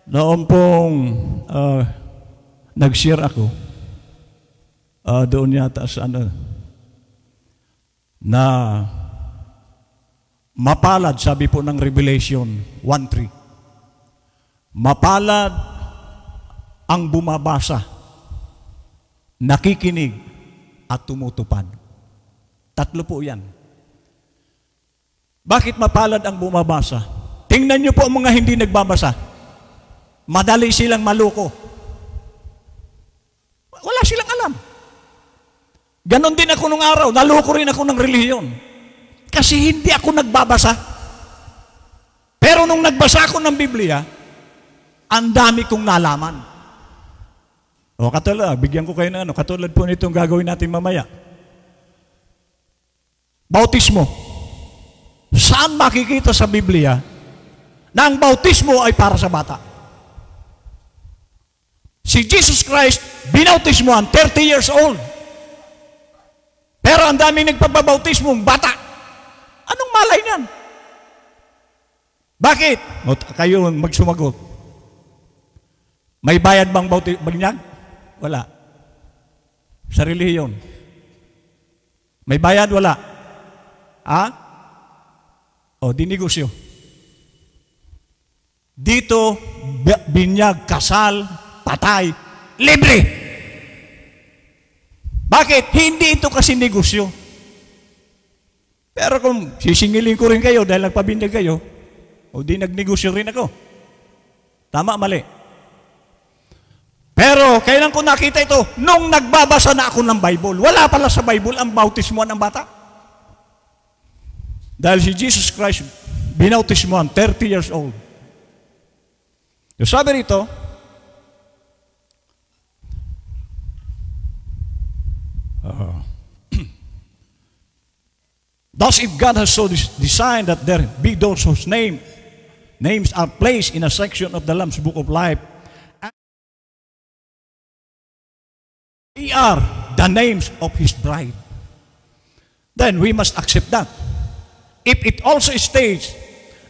Noon pong nag-share ako, doon yata sa na mapalad, sabi po ng Revelation 1:3, mapalad ang bumabasa, nakikinig, at tumutupad. Tatlo po yan. Bakit mapalad ang bumabasa? Tingnan niyo po ang mga hindi nagbabasa. Madali silang maluko. Wala silang alam. Ganon din ako nung araw. Naluko rin ako ng relihiyon. Kasi hindi ako nagbabasa. Pero nung nagbasa ako ng Biblia, ang dami kong nalaman. O katulad, bigyan ko kayo ng katulad po nitong gagawin natin mamaya. Bautismo. Saan makikita sa Biblia na ang bautismo ay para sa bata? Si Jesus Christ, binautismohan, 30 years old. Pero ang dami nagpapabautismo, bata. Anong malay niyan? Bakit? Kayo magsumagot. May bayad bang binyag? Wala. Sa relihiyon. May bayad? Wala. O, di negosyo. Dito, binyag, kasal, patay, libre. Bakit? Hindi ito kasi negosyo. Pero kung sisingilin ko rin kayo dahil nagpabinyag kayo, o di nagnegosyo rin ako. Tama, mali. Pero kailan ko nakita ito? Nung nagbabasa na ako ng Bible. Wala pala sa Bible ang bautismuhan ng bata. Dahil si Jesus Christ, binautismuhan, 30 years old. Yung sabi rito, thus if God has so designed that there be those whose names are placed in a section of the Lamb's Book of Life, they are the names of His bride, then we must accept that. If it also states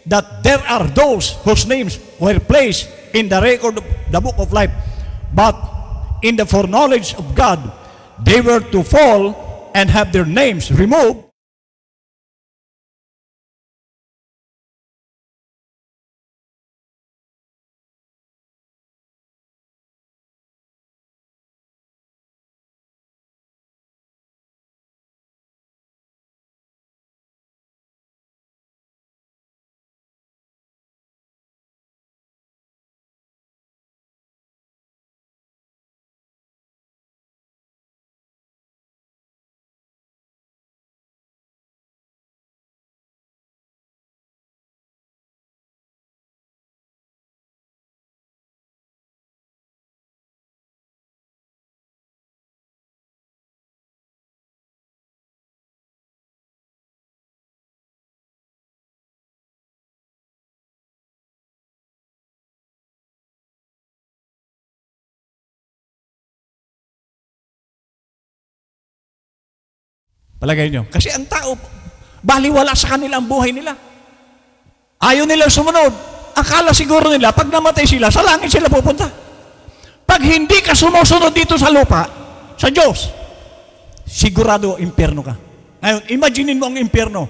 that there are those whose names were placed in the record of the Book of Life, but in the foreknowledge of God, they were to fall and have their names removed, palagay nyo. Kasi ang tao, baliwala sa kanila ang buhay nila. Ayaw nila sumunod. Akala siguro nila, pag namatay sila, sa langit sila pupunta. Pag hindi ka sumusunod dito sa lupa, sa Diyos, sigurado, impyerno ka. Ngayon, imaginin mo ang impyerno.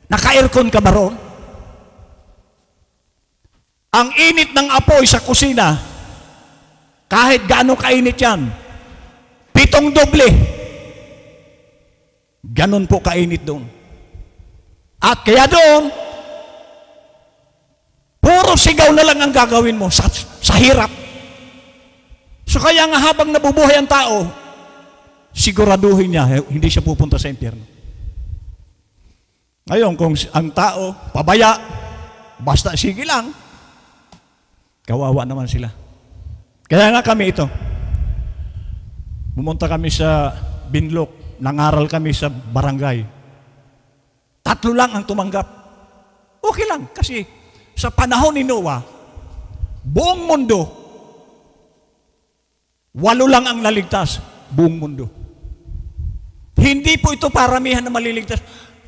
Naka-aircon ka ba roon? Ang init ng apoy sa kusina, kahit gaano kainit yan, 7 doble. Ganon po kainit doon. At kaya doon, puro sigaw na lang ang gagawin mo sa hirap. So kaya nga habang nabubuhay ang tao, siguraduhin niya, hindi siya pupunta sa impyerno. Ngayon, kung ang tao, pabaya, basta sige lang, kawawa naman sila. Kaya nga kami ito, pumunta kami sa Binlok, nangaral kami sa barangay. 3 lang ang tumanggap. Okay lang, kasi sa panahon ni Noah, buong mundo, 8 lang ang naligtas, buong mundo. Hindi po ito paramihan na maliligtas.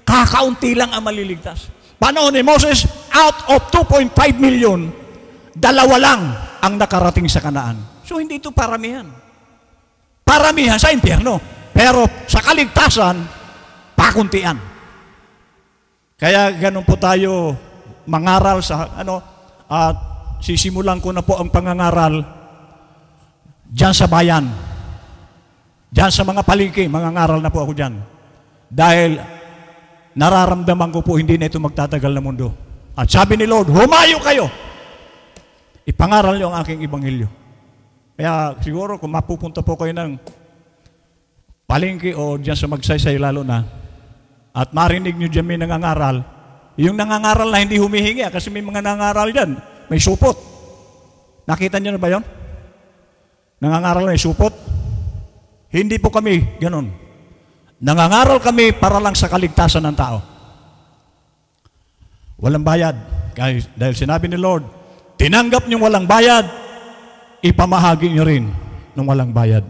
Kakaunti lang ang maliligtas. Panahon ni Moses, out of 2.5 million, 2 lang ang nakarating sa Kanaan. So hindi ito paramihan. Paramihan sa impyerno. Pero sa kaligtasan, pakuntian. Kaya ganun po tayo mangaral sa at sisimulan ko na po ang pangangaral diyan sa bayan. Diyan sa mga palengke, mangangaral na po ako diyan. Dahil nararamdaman ko po hindi na ito magtatagal na mundo. At sabi ni Lord, humayo kayo. Ipangaral niyo ang aking ebanghelyo. Kaya siguro kung mapupunta po kayo ng palengke o diyan sa Magsaysay lalo na, at marinig nyo dyan may nangangaral, yung nangangaral na hindi humihingi, kasi may mga nangangaral dyan, may supot. Nakita nyo na ba yun? Nangangaral na may supot? Hindi po kami ganun. Nangangaral kami para lang sa kaligtasan ng tao. Walang bayad. Dahil sinabi ni Lord, tinanggap nyo walang bayad, ipamahagi nyo rin ng walang bayad.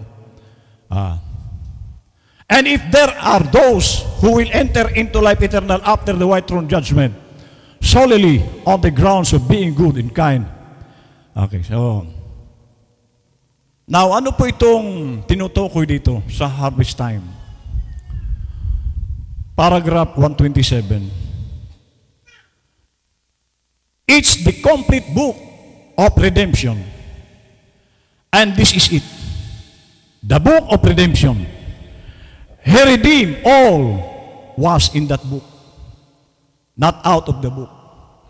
And if there are those who will enter into life eternal after the white throne judgment, solely on the grounds of being good and kind. Okay, so, now, ano po itong tinutukoy dito sa harvest time? Paragraph 127. It's the complete book of redemption. And this is it. The book of redemption. He redeemed all was in that book, not out of the book.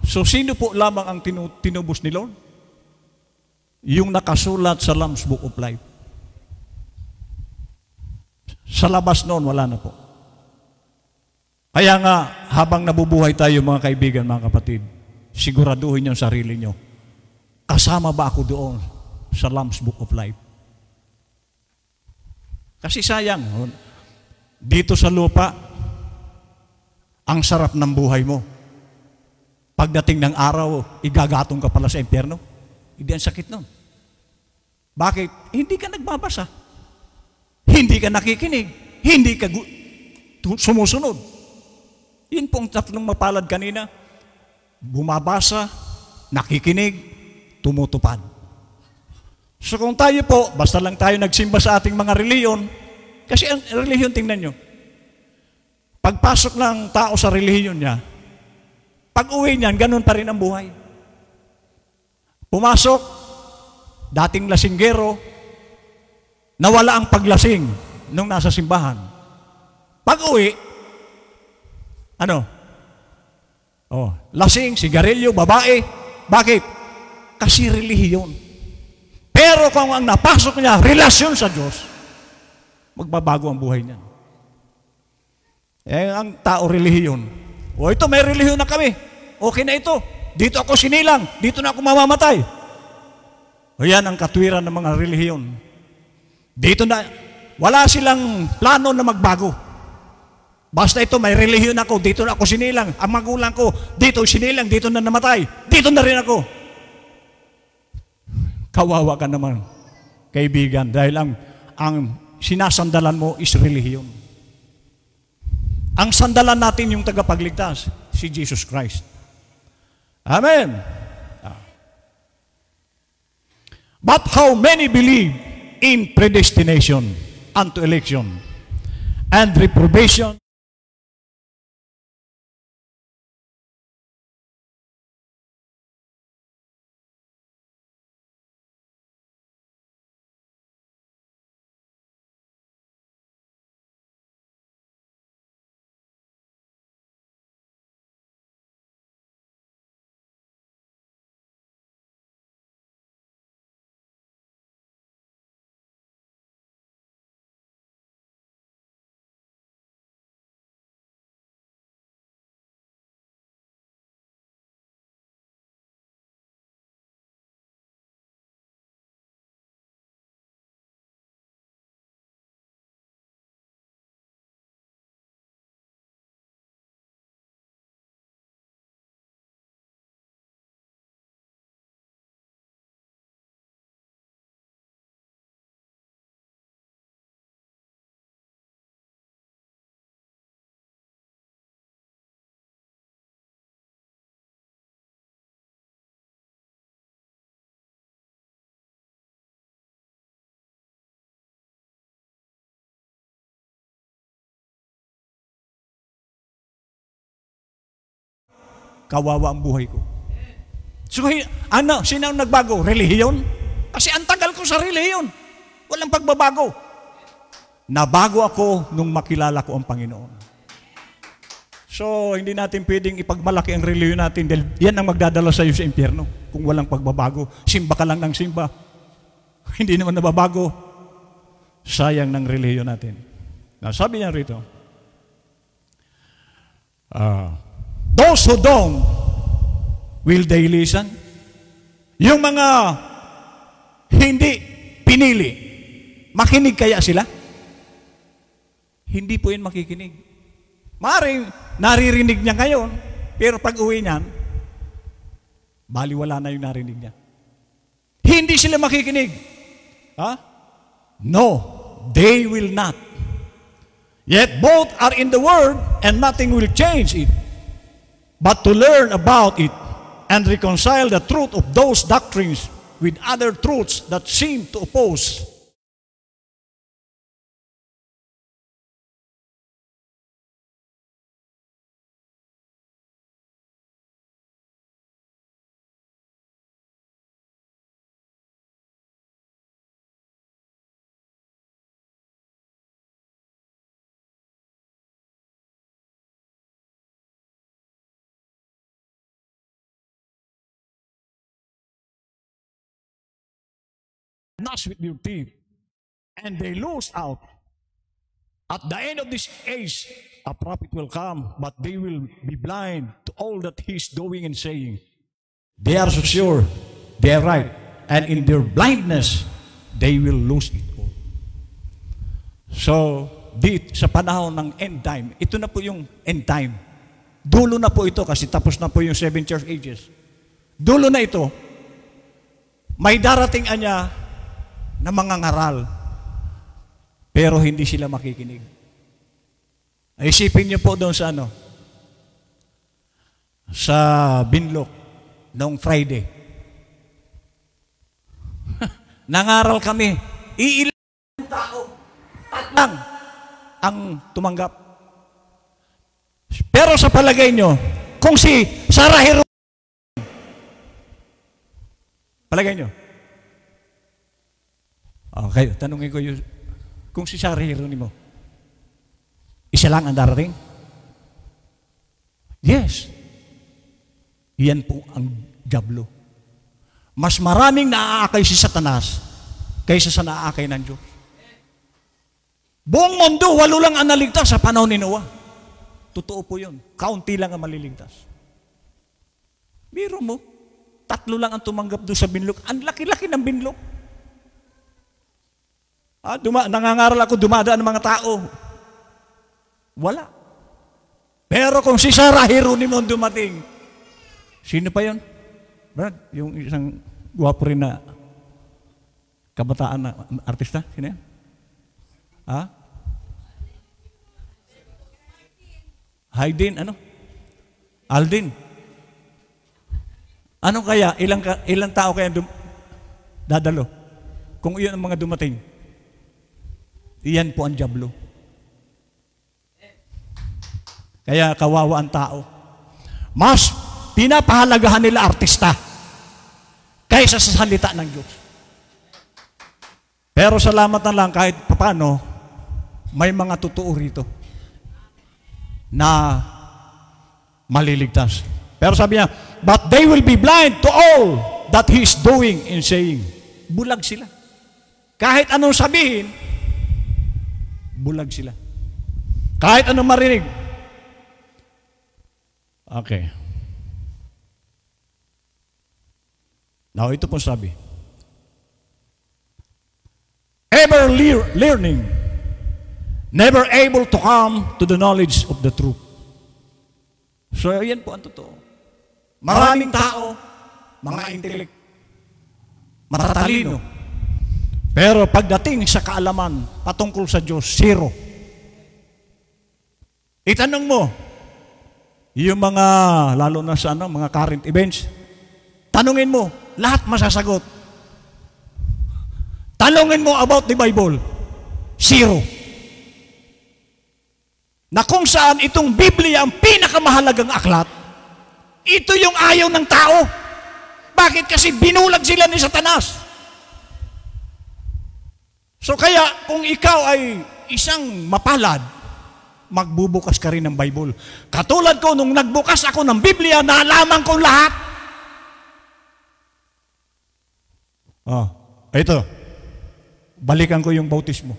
So, sino po lamang ang tinubos ni Lord? Yung nakasulat sa Lamb's Book of Life. Sa labas noon, wala na po. Kaya nga, habang nabubuhay tayo mga kaibigan, mga kapatid, siguraduhin yung sarili nyo. Kasama ba ako doon sa Lamb's Book of Life? Kasi sayang, dito sa lupa, ang sarap ng buhay mo. Pagdating ng araw, igagatong ka pala sa impyerno. Hindi ang sakit nun. Bakit? Hindi ka nagbabasa. Hindi ka nakikinig. Hindi ka sumusunod. Yun pong tatlong mapalad kanina. Bumabasa, nakikinig, tumutupad. So kung tayo po, basta lang tayo nagsimba sa ating mga reliyon, kasi ang relihiyon, tingnan nyo, pagpasok ng tao sa relihiyon niya, pag uwi niyan, ganun pa rin ang buhay. Pumasok, dating lasinggero, nawala ang paglasing nung nasa simbahan. Pag uwi, lasing, sigarilyo, babae. Bakit? Kasi relihiyon. Pero kung ang napasok niya, relasyon sa Diyos, magbabago ang buhay niya. Ang tao relihiyon. Ito may relihiyon na kami. Okay na ito. Dito ako sinilang. Dito na ako mamamatay. Yan ang katwiran ng mga relihiyon. Dito na, wala silang plano na magbago. Basta ito, may relihiyon ako. Dito na ako sinilang. Ang magulang ko, dito sinilang. Dito na namatay. Dito na rin ako. Kawawa ka naman, kaibigan. Dahil ang sinasandalan mo is relihiyon. Ang sandalan natin yung tagapagligtas, si Jesus Christ. Amen. But how many believe in predestination unto election and reprobation kawawa ang buhay ko. So, sino ang nagbago? Relihiyon? Kasi ang tagal ko sa relihiyon. Walang pagbabago. Nabago ako nung makilala ko ang Panginoon. So, hindi natin pwedeng ipagmalaki ang relihiyon natin dahil yan ang magdadala sa iyo sa impyerno kung walang pagbabago. Simba ka lang ng simba. Hindi naman nababago. Sayang ng relihiyon natin. Sabi niya rito, those who don't, will they listen? Yung mga hindi pinili, makinig kaya sila? Hindi po yun makikinig. Maaaring naririnig niya ngayon, pero pag uwi niyan, baliwala na yung narinig niya. Hindi sila makikinig. No, they will not. Yet both are in the Word, and nothing will change it. But to learn about it and reconcile the truth of those doctrines with other truths that seem to oppose. Gnash with your teeth, and they lose out. At the end of this age, a prophet will come, but they will be blind to all that he is doing and saying. They are so sure they are right, and in their blindness, they will lose it all. So, sa panahon ng end time, ito na po yung end time. Dulo na po ito kasi tapos na po yung 7 church ages. Dulo na ito. May darating anya na mga ngaral, pero hindi sila makikinig. Isipin niyo po doon sa sa Binlok noong Friday. Nangaral kami, iilang tao, lang ang tumanggap. Pero sa palagay niyo, kung si Sarah Hero, palagay niyo, okay, tanungin ko yung, kung si Sarah Hieronimo, isa lang ang darating? Yes. Yan po ang diablo. Mas maraming naaakay si Satanas kaysa sa naaakay ng Diyos. Buong mundo, 8 lang ang naligtas sa panahon ni Noah. Totoo po yun. Kaunti lang ang maliligtas. Biro mo, 3 lang ang tumanggap doon sa Binlok. Ang laki-laki ng Binlok. Nangangaral ako, dumadaan ng mga tao. Wala. Pero kung si Sarah Hieronimo dumating, sino pa yun? Brad, yung isang guwapo rin na kabataan na artista? Sino yan? Haydin, Aldin. Ano kaya? Ilang tao kaya dadalo? Kung iyon ang mga dumating. Iyan po ang diablo. Kaya kawawa ang tao. Mas pinapahalagahan nila artista kaysa sa salita ng Diyos. Pero salamat na lang kahit paano may mga totoo rito na maliligtas. Pero sabi niya, but they will be blind to all that he is doing and saying. Bulag sila. Kahit anong sabihin, bulag sila. Kahit anong marinig. Okay. Now, ito po sabi. Ever learning, never able to come to the knowledge of the truth. So, yan po ang totoo. Maraming tao, mga intelek, matatalino. Pero pagdating sa kaalaman patungkol sa Diyos, 0. Itanong mo, yung mga, lalo na sa mga current events, tanungin mo, lahat masasagot. Tanungin mo about the Bible, 0. Na kung saan itong Biblia ang pinakamahalagang aklat, Ito yung ayaw ng tao. Bakit? Kasi binulag sila ni Satanas. So kaya, kung ikaw ay isang mapalad, magbubukas ka rin ng Bible. Katulad ko, nung nagbukas ako ng Biblia, nalaman ko lahat. Ito. Balikan ko yung bautismo.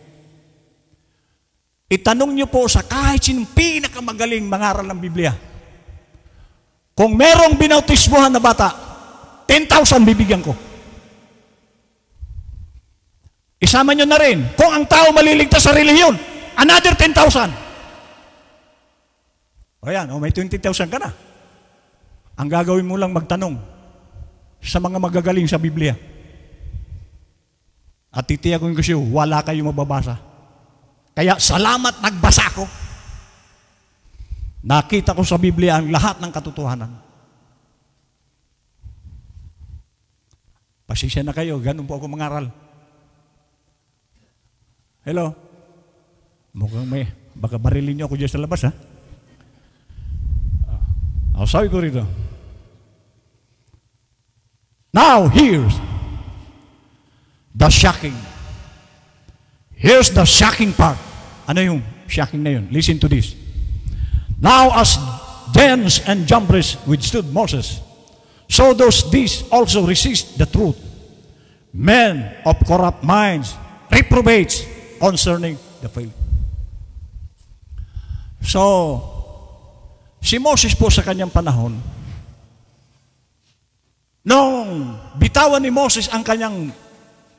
Itanong niyo po sa kahit sinong pinakamagaling mangaral ng Biblia. Kung merong binautismuhan na bata, 10,000 bibigyan ko. Isama nyo na rin. Kung ang tao maliligtas sa relihiyon, another 10,000. O yan, may 20,000 ka na. Ang gagawin mo lang magtanong sa mga magagaling sa Biblia. At titiyak ko yung kasi, wala kayong mababasa. Kaya salamat nagbasa ko. Nakita ko sa Biblia ang lahat ng katotohanan. Pasisya na kayo, ganun po ako mangaral. Hello? Mukhang baka barilin niyo ako dyan sa labas, ha? Sabi ko rito. Now, here's the shocking. Here's the shocking part. Ano yung shocking na yun? Listen to this. Now as Jannes and Jambres withstood Moses, so these also resist the truth. Men of corrupt minds, reprobates concerning the faith. So, si Moses po sa kanyang panahon, nung bitawan ni Moses ang kanyang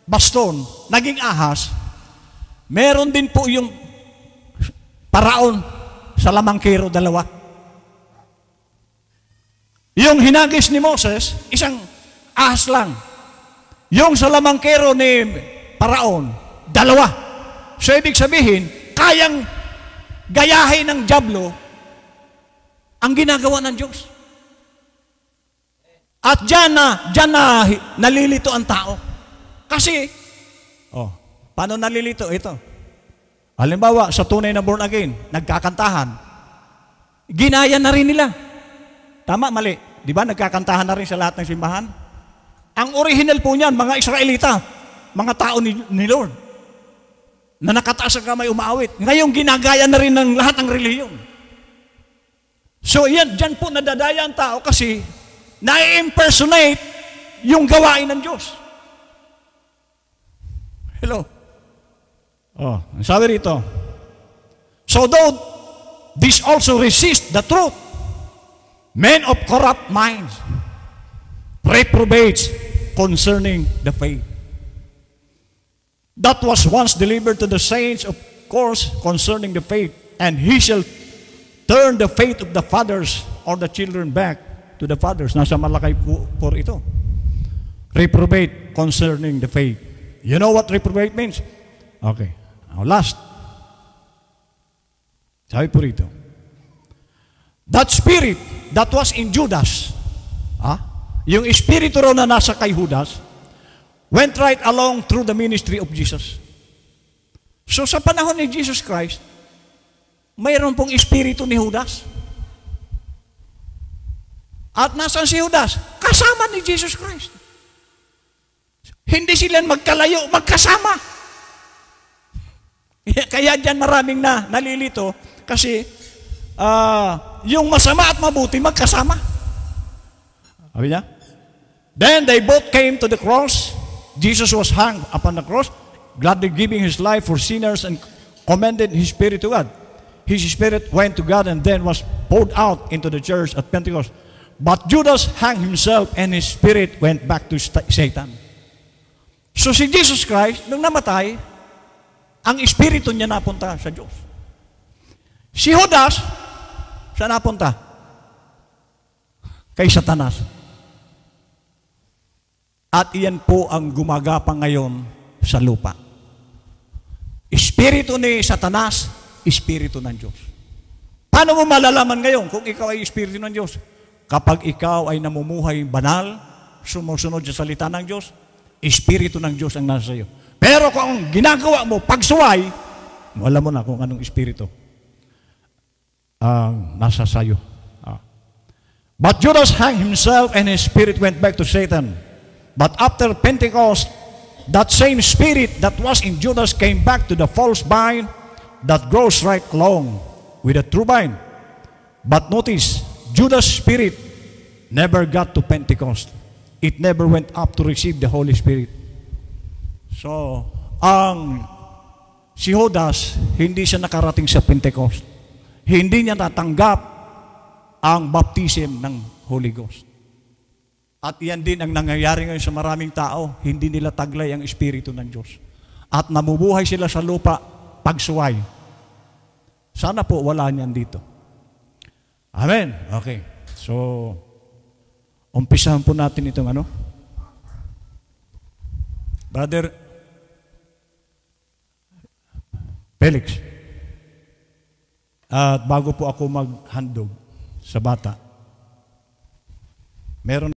baston, naging ahas, meron din po yung paraon sa lamangkero, dalawa. Yung hinagis ni Moses, isang ahas lang. Yung sa lamangkero ni paraon, dalawa. So, ibig sabihin, kayang gayahin ng dyablo ang ginagawa ng Diyos. At dyan na nalilito ang tao. Kasi, paano nalilito? Ito. Halimbawa, sa tunay na born again, nagkakantahan. Ginaya na rin nila. Tama, mali. Di ba, nagkakantahan na rin sa lahat ng simbahan? Ang original po niyan, mga Israelita, mga tao ni Lord, na nakataas ang kamay umaawit. Ngayon, ginagaya na rin ng lahat ng relihiyon. So, dyan po nadadaya ang tao kasi na-impersonate yung gawain ng Diyos. Hello? Sabi rito, so though this also resist the truth, men of corrupt minds, reprobates concerning the faith. That was once delivered to the saints, of course, concerning the faith, and he shall turn the faith of the fathers or the children back to the fathers. Nasa Malakay po ito. Reprobate concerning the faith. You know what reprobate means? Okay. Now last. Sabi po rito. That spirit that was in Judas, yung espiritu raw na nasa kay Judas, went right along through the ministry of Jesus. So sa panahon ni Jesus Christ, mayroon pong espiritu ni Judas. At nasaan si Judas? Kasama ni Jesus Christ. Hindi sila magkalayo, magkasama. Kaya dyan maraming nalilito kasi yung masama at mabuti magkasama. Sabi niya? Then they both came to the cross. Jesus was hung upon the cross, gladly giving his life for sinners and commended his spirit to God. His spirit went to God and then was poured out into the church at Pentecost. But Judas hung himself and his spirit went back to Satan. So si Jesus Christ, nung namatay, ang espiritu niya napunta sa Diyos. Si Judas, saan napunta? Kay Satanas. At iyan po ang gumagapang ngayon sa lupa. Espiritu ni Satanas, espiritu ng Diyos. Paano mo malalaman ngayon kung ikaw ay espiritu ng Diyos? Kapag ikaw ay namumuhay banal, sumusunod sa salita ng Diyos, espiritu ng Diyos ang nasa iyo. Pero kung ang ginagawa mo, pagsuway, alam mo na kung anong espiritu nasa sayo. But Judas hung himself and his spirit went back to Satan. But after Pentecost, that same spirit that was in Judas came back to the false vine that grows right along with the true vine. But notice, Judas' spirit never got to Pentecost. It never went up to receive the Holy Spirit. So, si Judas, hindi siya nakarating sa Pentecost. Hindi niya natanggap ang baptism ng Holy Ghost. At yan din ang nangyayari ngayon sa maraming tao, hindi nila taglay ang Espiritu ng Diyos. At namubuhay sila sa lupa pagsuway. Sana po wala niyan dito. Amen. Okay. So, umpisahan po natin itong Brother Felix. At bago po ako maghandog sa bata, meron